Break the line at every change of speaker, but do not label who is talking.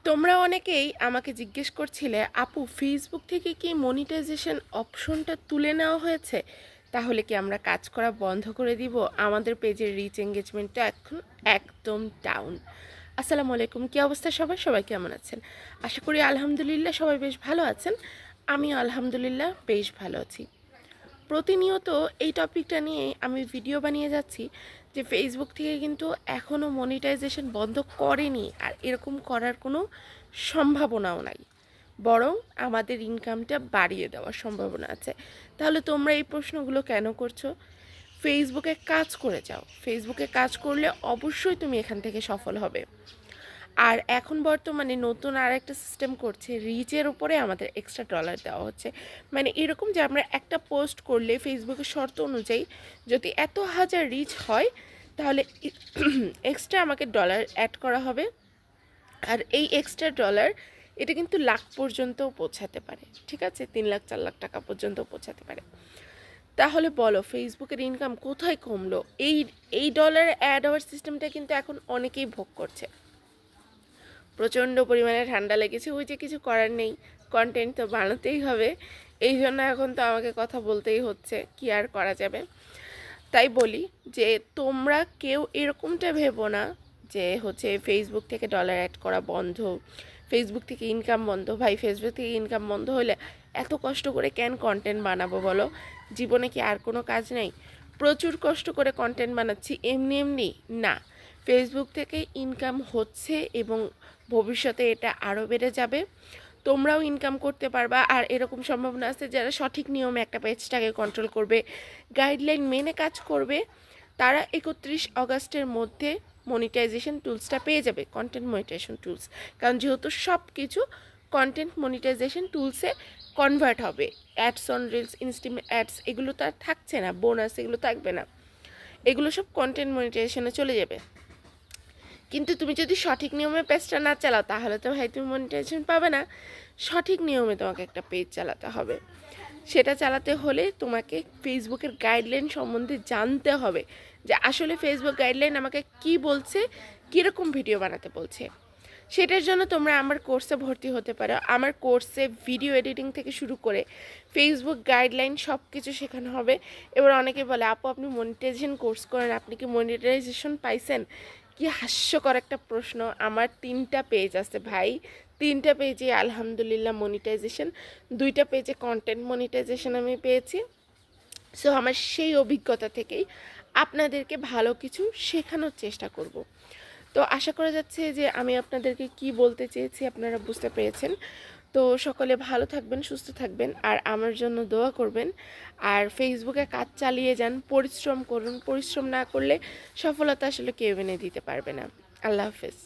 তোমরা অনেকেই আমাকে জিজ্ঞেস করছিলে, আপু ফেসবুক থেকে কি মনিটাইজেশন অপশনটা তুলে নেওয়া হয়েছে, তাহলে কি আমরা কাজ করা বন্ধ করে দিব? আমাদের পেজের রিচ এঙ্গেজমেন্টটা এখন একদম ডাউন। আসসালামু আলাইকুম, কী অবস্থা সবার? সবাই কেমন আছেন? আশা করি আলহামদুলিল্লাহ সবাই বেশ ভালো আছেন। আমিও আলহামদুলিল্লাহ বেশ ভালো আছি। প্রতিনিয়ত এই টপিকটা নিয়ে আমি ভিডিও বানিয়ে যাচ্ছি যে ফেসবুক থেকে কিন্তু এখনও মনিটাইজেশন বন্ধ করেনি, আর এরকম করার কোনো সম্ভাবনাও নাই, বরং আমাদের ইনকামটা বাড়িয়ে দেওয়ার সম্ভাবনা আছে। তাহলে তোমরা এই প্রশ্নগুলো কেন করছো? ফেসবুকে কাজ করে যাও, ফেসবুকে কাজ করলে অবশ্যই তুমি এখান থেকে সফল হবে। আর এখন বর্তমানে নতুন আর একটা সিস্টেম করছে, রিচের উপরে আমাদের এক্সট্রা ডলার দেওয়া হচ্ছে। মানে এরকম যে আমরা একটা পোস্ট করলে ফেসবুকের শর্ত অনুযায়ী যদি এত হাজার রিচ হয়, তাহলে এক্সট্রা আমাকে ডলার অ্যাড করা হবে। আর এই এক্সট্রা ডলার এটা কিন্তু লাখ পর্যন্তও পৌঁছাতে পারে, ঠিক আছে? 3 লাখ 4 লাখ টাকা পর্যন্ত পৌঁছাতে পারে। তাহলে বলো ফেসবুকের ইনকাম কোথায় কমলো? এই ডলার অ্যাড হওয়ার সিস্টেমটা কিন্তু এখন অনেকেই ভোগ করছে। প্রচণ্ড পরিমাণে ঠান্ডা লেগেছে, ওই যে কিছু করার নেই, কন্টেন্ট তো বানাতেই হবে, এই জন্য এখন তো আমাকে কথা বলতেই হচ্ছে, কি আর করা যাবে। তাই বলি যে তোমরা কেউ এরকমটা ভেবো না যে হচ্ছে ফেসবুক থেকে ডলার অ্যাড করা বন্ধ, ফেসবুক থেকে ইনকাম বন্ধ। ভাই, ফেসবুক থেকে ইনকাম বন্ধ হলে এত কষ্ট করে কেন কন্টেন্ট বানাবো বলো? জীবনে কি আর কোনো কাজ নেই? প্রচুর কষ্ট করে কন্টেন্ট বানাচ্ছি এমনি এমনি না, ফেসবুক থেকে ইনকাম হচ্ছে এবং ভবিষ্যতে এটা আরও বেড়ে যাবে। তোমরাও ইনকাম করতে পারবা। আর এরকম সম্ভাবনা আছে যারা সঠিক নিয়মে একটা পেজটাকে কন্ট্রোল করবে, গাইডলাইন মেনে কাজ করবে, তারা 31 অগাস্টের মধ্যে মনিটাইজেশন টুলসটা পেয়ে যাবে, কন্টেন্ট মনিটাইজেশন টুলস। কারণ যেহেতু সব কিছু কন্টেন্ট মনিটাইজেশন টুলসে কনভার্ট হবে, অ্যাডস অন রিলস, ইনস্টিম অ্যাডস এগুলো তো আর থাকছে না, বোনাস এগুলো থাকবে না, এগুলো সব কন্টেন্ট মনিটাইজেশনে চলে যাবে। কিন্তু তুমি যদি সঠিক নিয়মে পেজটা না চালাও, তাহলে তো ভাই তুমি মনিটাইজেশন পাবে না। সঠিক নিয়মে তোমাকে একটা পেজ চালাতে হবে। সেটা চালাতে হলে তোমাকে ফেসবুকের গাইডলাইন সম্বন্ধে জানতে হবে, যে আসলে ফেসবুক গাইডলাইন আমাকে কি বলছে, কীরকম ভিডিও বানাতে বলছে। সেটার জন্য তোমরা আমার কোর্সে ভর্তি হতে পারো। আমার কোর্সে ভিডিও এডিটিং থেকে শুরু করে ফেসবুক গাইডলাইন সব কিছু শেখানো হবে। এবার অনেকে বলে, আপু আপনি মনিটাইজেশন কোর্স করেন, আপনি কি মনিটাইজেশন পাইছেন? কি হাস্যকর একটা প্রশ্ন। আমার 3টা পেজ আছে ভাই, 3টা পেজে আলহামদুলিল্লাহ মনিটাইজেশন, 2টা পেজে কন্টেন্ট মনিটাইজেশন আমি পেয়েছি। সো আমার সেই অভিজ্ঞতা থেকেই আপনাদেরকে ভালো কিছু শেখানোর চেষ্টা করব। তো আশা করা যাচ্ছে যে আমি আপনাদেরকে কি বলতে চেয়েছি আপনারা বুঝতে পেরেছেন। তো সকলে ভালো থাকবেন, সুস্থ থাকবেন, আর আমার জন্য দোয়া করবেন। আর ফেসবুকে কাজ চালিয়ে যান, পরিশ্রম করুন, পরিশ্রম না করলে সফলতা আসলে কেউ এনে দিতে পারবে না। আল্লাহ হাফেজ।